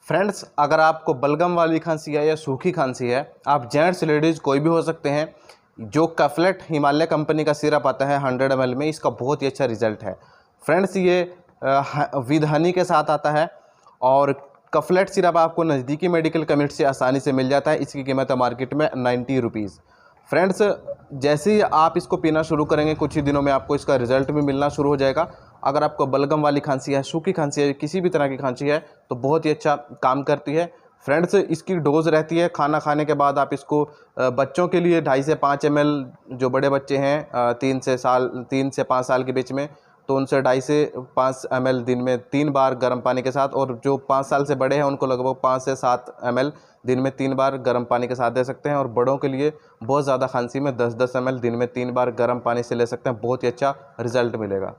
Friends, अगर आपको बलगम वाली खांसी है या सूखी खांसी है, आप जेंट्स लेडीज़ कोई भी हो सकते हैं। जो कफलेट हिमालय कंपनी का सिरप आता है 100 ml में, इसका बहुत ही अच्छा रिजल्ट है। फ्रेंड्स, ये विद हनी के साथ आता है और कफलेट सिरप आपको नज़दीकी मेडिकल कमिट से आसानी से मिल जाता है। इसकी कीमत है मार्केट में 90 रुपीज़। फ्रेंड्स, जैसे ही आप इसको पीना शुरू करेंगे, कुछ ही दिनों में आपको इसका रिजल्ट भी मिलना शुरू हो जाएगा। अगर आपको बलगम वाली खांसी है, सूखी खांसी है, किसी भी तरह की खांसी है, तो बहुत ही अच्छा काम करती है। फ्रेंड्स, इसकी डोज़ रहती है, खाना खाने के बाद आप इसको बच्चों के लिए 2.5 से 5 ml, जो बड़े बच्चे हैं 3 से 5 साल के बीच में, तो उनसे 2.5 से 5 ml दिन में 3 बार गर्म पानी के साथ, और जो 5 साल से बड़े हैं उनको लगभग 5 से 7 ml दिन में 3 बार गर्म पानी के साथ दे सकते हैं। और बड़ों के लिए बहुत ज़्यादा खांसी में 10-10 ml दिन में 3 बार गर्म पानी से ले सकते हैं। बहुत ही अच्छा रिजल्ट मिलेगा।